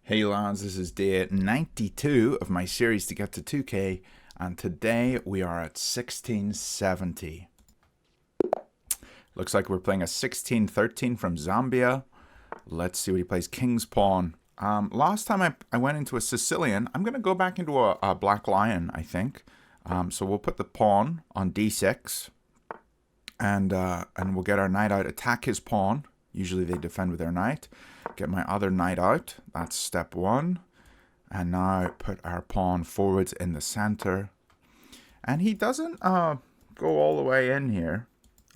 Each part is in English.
Hey lads, this is day 92 of my series to get to 2k, and today we are at 1670. Looks like we're playing a 1613 from Zambia. Let's see what he plays. King's Pawn. Last time I went into a Sicilian. I'm going to go back into a Black Lion, I think. So we'll put the pawn on d6, and we'll get our knight out, attack his pawn. Usually they defend with their knight. Get my other knight out. That's step one. And now put our pawn forwards in the center. And he doesn't go all the way in here.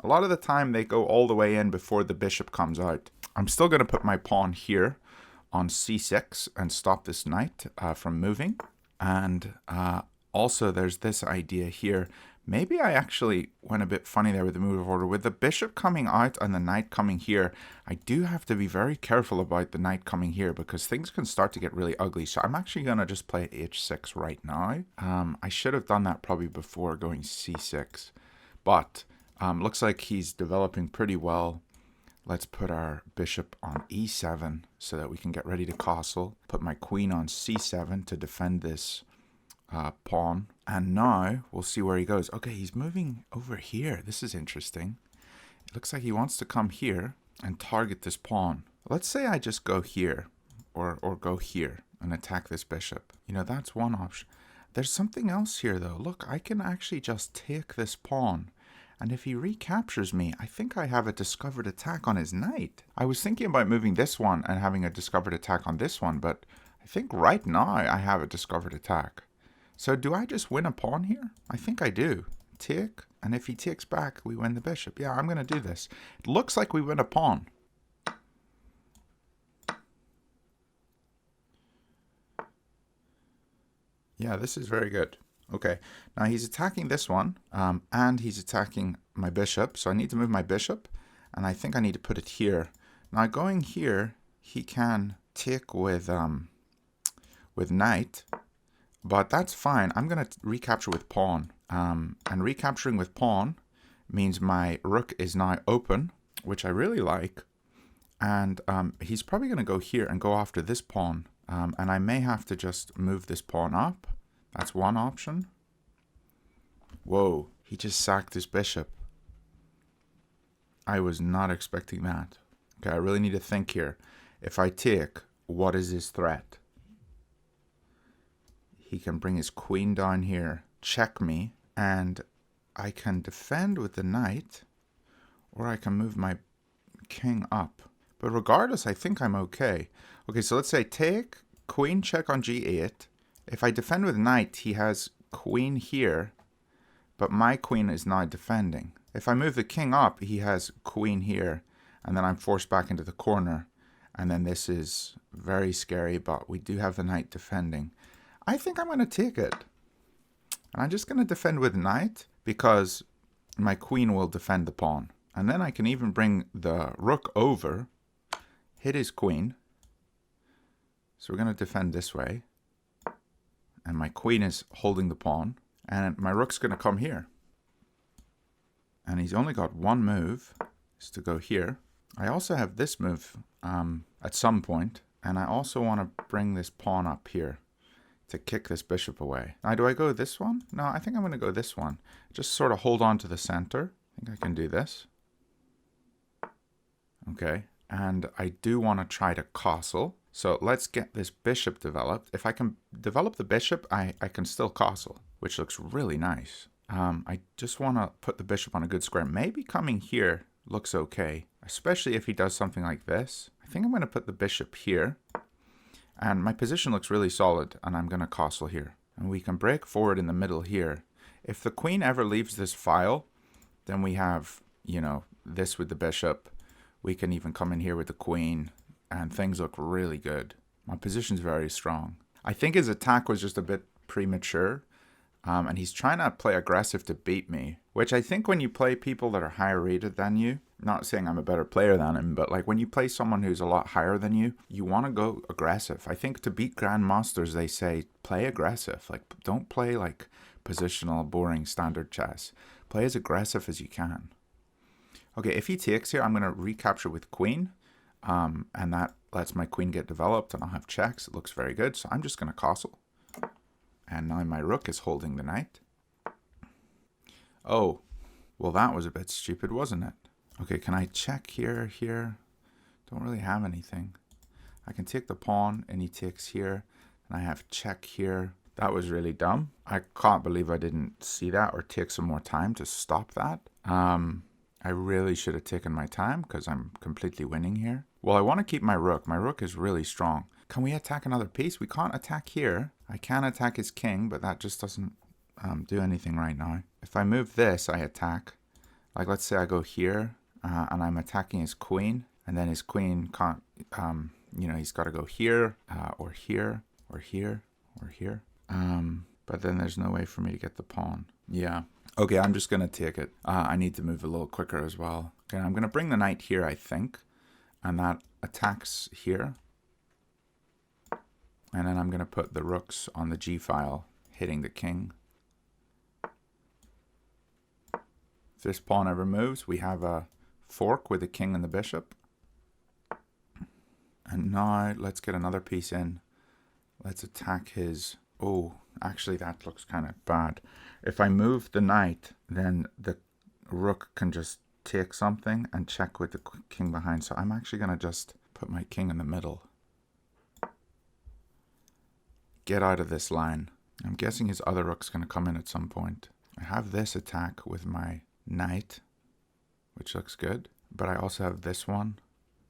A lot of the time they go all the way in before the bishop comes out. I'm still going to put my pawn here on c6 and stop this knight from moving. And also there's this idea here. Maybe I actually went a bit funny there with the move of order. With the bishop coming out and the knight coming here, I do have to be very careful about the knight coming here because things can start to get really ugly. So I'm actually going to just play h6 right now. I should have done that probably before going c6. But looks like he's developing pretty well. Let's put our bishop on e7 so that we can get ready to castle. Put my queen on c7 to defend this pawn. And now we'll see where he goes. Okay, he's moving over here. This is interesting. It looks like he wants to come here and target this pawn. Let's say I just go here or go here and attack this bishop. You know, that's one option. There's something else here though. Look, I can actually just take this pawn. And if he recaptures me, I think I have a discovered attack on his knight. I was thinking about moving this one and having a discovered attack on this one, but I think right now I have a discovered attack. So do I just win a pawn here? I think I do. Take, and if he takes back, we win the bishop. Yeah, I'm going to do this. It looks like we win a pawn. Yeah, this is very good. Okay, now he's attacking this one, and he's attacking my bishop. So I need to move my bishop, and I think I need to put it here. Now going here, he can take with knight. But that's fine. I'm going to recapture with pawn. And recapturing with pawn means my rook is now open, which I really like. And he's probably going to go here and go after this pawn. And I may have to just move this pawn up. That's one option. Whoa, he just sacked his bishop. I was not expecting that. Okay, I really need to think here. If I take, what is his threat? He can bring his queen down here, check me, and I can defend with the knight, or I can move my king up. But regardless, I think I'm okay. Okay, so let's say take, queen check on g8. If I defend with knight, he has queen here, but my queen is now defending. If I move the king up, he has queen here, and then I'm forced back into the corner. And then this is very scary, but we do have the knight defending. I think I'm going to take it. And I'm just going to defend with knight because my queen will defend the pawn. And then I can even bring the rook over, hit his queen. So we're going to defend this way. And my queen is holding the pawn. And my rook's going to come here. And he's only got one move, is to go here. I also have this move at some point. And I also want to bring this pawn up here to kick this bishop away. Now, do I go this one? No, I think I'm going to go this one. Just sort of hold on to the center. I think I can do this. Okay, and I do want to try to castle. So let's get this bishop developed. If I can develop the bishop, I can still castle, which looks really nice. I just want to put the bishop on a good square. Maybe coming here looks okay, especially if he does something like this. I think I'm going to put the bishop here. And my position looks really solid, and I'm going to castle here. And we can break forward in the middle here. If the queen ever leaves this file, then we have, you know, this with the bishop. We can even come in here with the queen, and things look really good. My position's very strong. I think his attack was just a bit premature, and he's trying to play aggressive to beat me, which I think when you play people that are higher rated than you, not saying I'm a better player than him, but like when you play someone who's a lot higher than you, you want to go aggressive. I think to beat grandmasters, they say play aggressive. Like don't play like positional, boring standard chess. Play as aggressive as you can. Okay, if he takes here, I'm going to recapture with queen. And that lets my queen get developed, and I'll have checks. It looks very good. So I'm just going to castle. And now my rook is holding the knight. Oh, well, that was a bit stupid, wasn't it? Okay, can I check here? Don't really have anything. I can take the pawn, and he takes here, and I have check here. That was really dumb. I can't believe I didn't see that or take some more time to stop that. I really should have taken my time because I'm completely winning here. Well, I want to keep my rook. My rook is really strong. Can we attack another piece? We can't attack here. I can attack his king, but that just doesn't do anything right now. If I move this, I attack. Like, let's say I go here, and I'm attacking his queen, and then his queen can't, you know, he's got to go here, or here, or here, or here. But then there's no way for me to get the pawn. Yeah. Okay, I'm just going to take it. I need to move a little quicker as well. Okay, I'm going to bring the knight here, I think, and that attacks here. And then I'm going to put the rooks on the g-file, hitting the king. If this pawn ever moves, we have a fork with the king and the bishop. And now let's get another piece in. Let's attack his... Oh, actually that looks kind of bad. If I move the knight, then the rook can just take something and check with the king behind. So I'm actually going to just put my king in the middle. Get out of this line. I'm guessing his other rook's going to come in at some point. I have this attack with my knight, which looks good. But I also have this one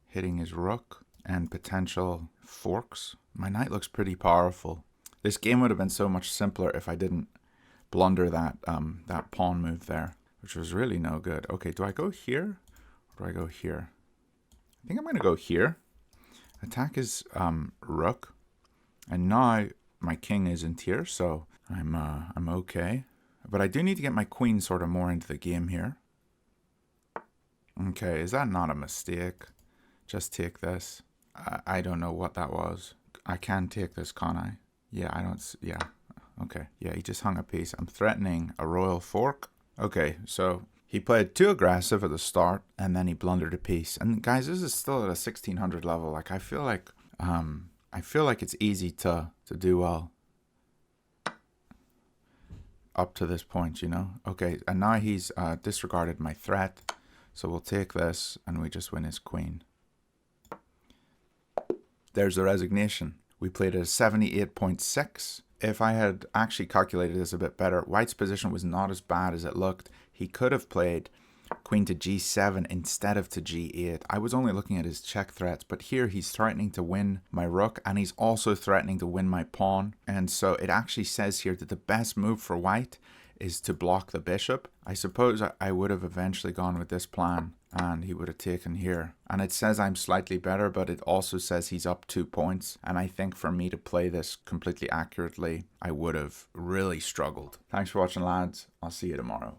hitting his rook and potential forks. My knight looks pretty powerful. This game would have been so much simpler if I didn't blunder that that pawn move there, which was really no good. Okay, do I go here or do I go here? I think I'm going to go here. Attack his rook, and now my king isn't here, so I'm okay. But I do need to get my queen sort of more into the game here. Okay, is that not a mistake? Just take this. I don't know what that was. I can take this, can't I? Yeah, I don't... Yeah. Okay. Yeah, he just hung a piece. I'm threatening a royal fork. Okay, so he played too aggressive at the start, and then he blundered a piece. And guys, this is still at a 1600 level. Like, I feel like it's easy to do well up to this point, you know? Okay, and now he's disregarded my threat. So we'll take this, and we just win his queen. There's the resignation. We played at a 78.6. If I had actually calculated this a bit better, White's position was not as bad as it looked. He could have played queen to g7 instead of to g8. I was only looking at his check threats, but here he's threatening to win my rook, and he's also threatening to win my pawn. And so it actually says here that the best move for White is to block the bishop. I suppose I would have eventually gone with this plan, and he would have taken here. And it says I'm slightly better, but it also says he's up 2 points. And I think for me to play this completely accurately, I would have really struggled. Thanks for watching, lads. I'll see you tomorrow.